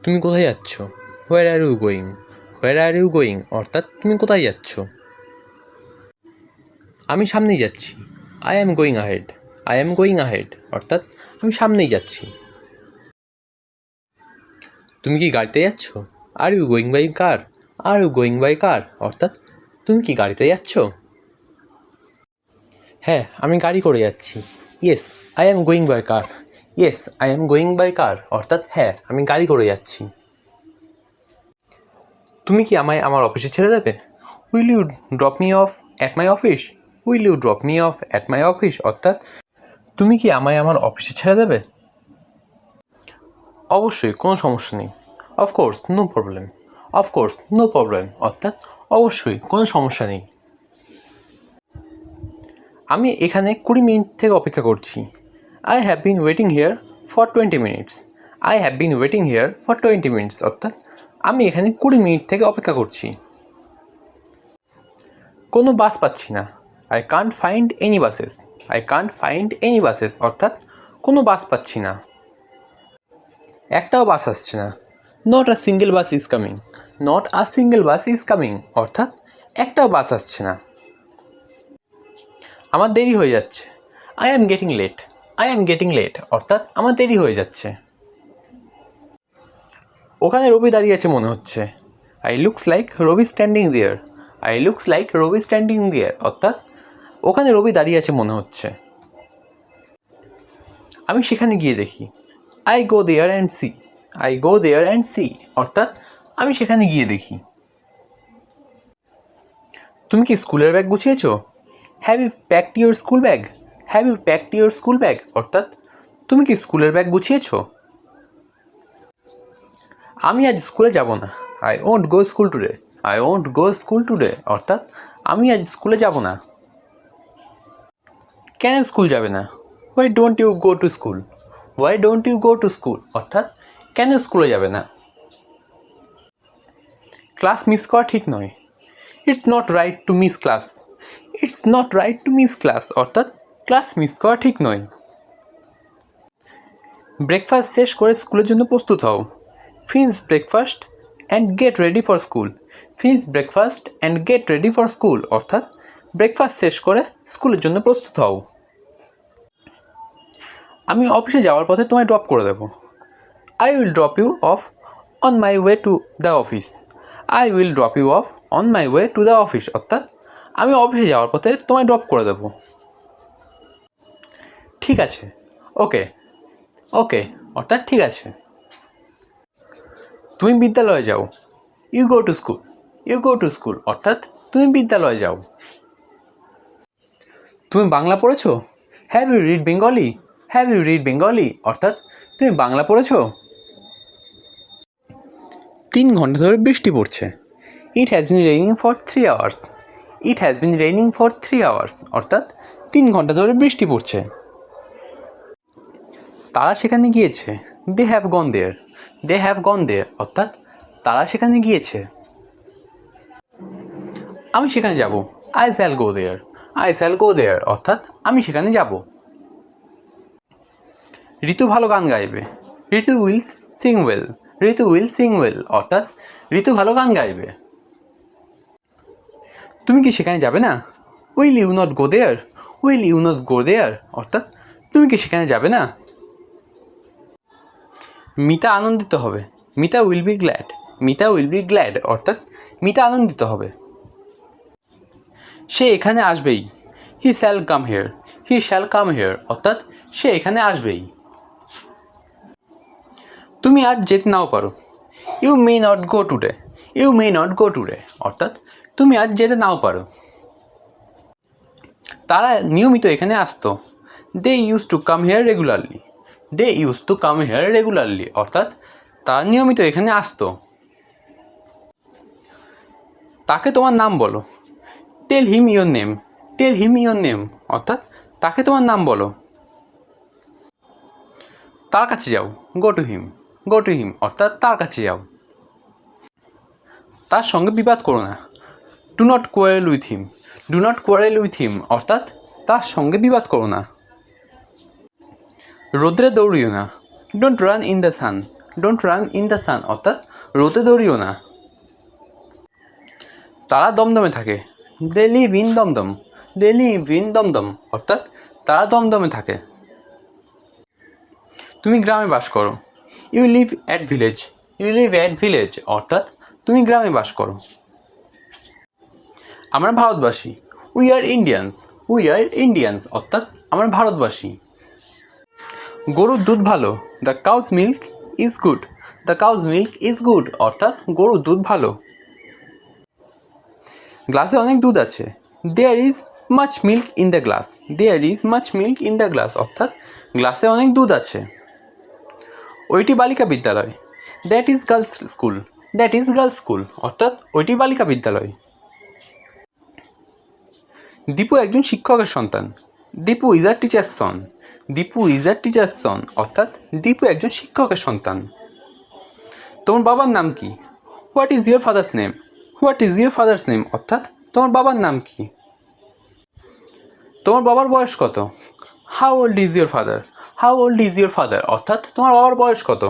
তুমি কোথায় যাচ্ছ? Where are you going? Where are you going অর্থাৎ তুমি কোথায় যাচ্ছ? আমি সামনেই যাচ্ছি। I am going ahead. I am going ahead অর্থাৎ আমি সামনেই যাচ্ছি। তুমি কি গাড়িতে যাচ্ছ? Are you going by car? Are you going by car অর্থাৎ তুমি কি গাড়িতে যাচ্ছ? হ্যাঁ, আমি গাড়ি করে যাচ্ছি। Yes, I am going by car. Yes, I am going by car অর্থাৎ হ্যাঁ, আমি গাড়ি করে যাচ্ছি। তুমি কি আমায় আমার অফিসে ছেড়ে দেবে? Will you drop me off at my office? Will you drop me off at my office অর্থাৎ তুমি কি আমায় আমার অফিসে ছেড়ে দেবে? অবশ্যই, কোনো সমস্যা নেই। Of course, no problem. Of course, no problem অর্থাৎ অবশ্যই, কোনো সমস্যা নেই। আমি এখানে 20 মিনিট থেকে অপেক্ষা করছি। I have been waiting here for 20 minutes. I have been waiting here for 20 minutes অর্থাৎ আমি এখানে 20 মিনিট থেকে অপেক্ষা করছি। কোনো বাস পাচ্ছি না। I can't find any buses. I can't find any buses অর্থাৎ কোনো বাস পাচ্ছি না। একটাও বাস আসছে না। Not a single bus is coming. Not a single bus is coming অর্থাৎ একটাও বাস আসছে না। আমার দেরি হয়ে যাচ্ছে। I am getting late. I am getting late অর্থাৎ আমার দেরি হয়ে যাচ্ছে। ওখানে রবি দাঁড়িয়ে আছে মনে হচ্ছে। I looks like Rabi standing there. I looks like Rabi standing there অর্থাৎ ওখানে রবি দাঁড়িয়ে আছে মনে হচ্ছে। আমি সেখানে গিয়ে দেখি। I go there and see. I go there and see অর্থাৎ আমি সেখানে গিয়ে দেখি। তুমি কি স্কুলের ব্যাগ গুছিয়েছো? Have you packed your school bag? Have you packed your school bag অর্থাৎ তুমি কি স্কুলের ব্যাগ গুছিয়েছো? আমি আজ স্কুলে যাব না। I won't go school today. I won't go school today অর্থাৎ আমি আজ স্কুলে যাব না। কেন স্কুল যাবে না? Why don't you go to school? Why don't you go to school অর্থাৎ কেন স্কুলে যাবে না? ক্লাস মিস করা ঠিক নয়। It's not right to miss class. It's not right to miss class অর্থাৎ ক্লাস মিস করা ঠিক নয়। ব্রেকফাস্ট শেষ করে স্কুলের জন্য প্রস্তুত হও। Finish breakfast and get ready for school. Finish breakfast and get ready for school অর্থাৎ ব্রেকফাস্ট শেষ করে স্কুলের জন্য প্রস্তুত হও। আমি অফিসে যাওয়ার পথে তোমায় ড্রপ করে দেবো। I will drop you off on my way to the office. I will drop you off on my way to the office অর্থাৎ আমি অফিসে যাওয়ার পথে তোমায় ড্রপ করে দেবো। ঠিক আছে। ওকে। ওকে অর্থাৎ ঠিক আছে। তুমি বিদ্যালয়ে যাও। You go to school. You go to school অর্থাৎ তুমি বিদ্যালয়ে যাও। তুমি বাংলা পড়েছো? Have you read Bengali? Have you read Bengali অর্থাৎ তুমি বাংলা পড়েছো? 3 ঘন্টা ধরে বৃষ্টি পড়ছে। It has been raining for 3 hours. It has been raining for 3 hours অর্থাৎ 3 ঘন্টা ধরে বৃষ্টি পড়ছে। তারা সেখানে গিয়েছে। They have gone there. They have gone দেয়ার অর্থাৎ তারা সেখানে গিয়েছে। আমি সেখানে যাব। I shall go there. I shall go there অর্থাৎ আমি সেখানে যাব। ঋতু ভালো গান গাইবে। Ritu will sing well. Ritu will sing well অর্থাৎ ঋতু ভালো গান গাইবে। তুমি কি সেখানে যাবে না? Will you not go there? Will you not go there অর্থাৎ তুমি কি সেখানে যাবে না? মিতা আনন্দিত হবে। Mita will be glad. Mita will be glad অর্থাৎ মিতা আনন্দিত হবে। সে এখানে আসবেই। He shall come here. He shall come here অর্থাৎ সে এখানে আসবেই। তুমি আজ যেতে নাও পারো। You may not go today. You may not go today অর্থাৎ তুমি আজ যেতে নাও পারো। তারা নিয়মিত এখানে আসতো। They use to come here regularly. They use to come here regularly অর্থাৎ তারা নিয়মিত এখানে আসতো। তাকে তোমার নাম বলো। Tell him your name. Tell him your name অর্থাৎ তাকে তোমার নাম বলো। তার কাছে যাও। Go to him. Go to him অর্থাৎ তার কাছে যাও। তার সঙ্গে বিবাদ করো না। Do not quarrel with him. Do not quarrel with him অর্থাৎ তার সঙ্গে বিবাদ করো না। রোদ্রে দৌড়িও না। Don't run in the sun. Don't run in the sun অর্থাৎ রোদে দৌড়িও না। তারা দমদমে থাকে, they live in Dumdum, they live in Dumdum অর্থাৎ তারা দমদমে থাকে। তুমি গ্রামে বাস করো, you live at village, you live at village অর্থাৎ তুমি গ্রামে বাস করো। আমরা ভারতবাসী, we are Indians, we are Indians অর্থাৎ আমরা ভারতবাসী। গরুর দুধ ভালো, the cow's milk is good, the cow's milk is good অর্থাৎ গরুর দুধ ভালো। গ্লাসে অনেক দুধ আছে, there is much milk in the glass, there is much milk in the glass অর্থাৎ গ্লাসে অনেক দুধ আছে। ওইটি বালিকা বিদ্যালয়, that is girls school, that is girls school অর্থাৎ ওইটি বালিকা বিদ্যালয়। দীপু একজন শিক্ষকের সন্তান, Dipu is a teacher's son, Dipu is a teacher's son অর্থাৎ দীপু একজন শিক্ষকের সন্তান। তোমার বাবার নাম কি? What is your father's name, what is your father's name অর্থাৎ তোমার বাবার নাম কি? তোমার বাবার বয়স কত? How old is your father, how old is your father অর্থাৎ তোমার বাবার বয়স কত?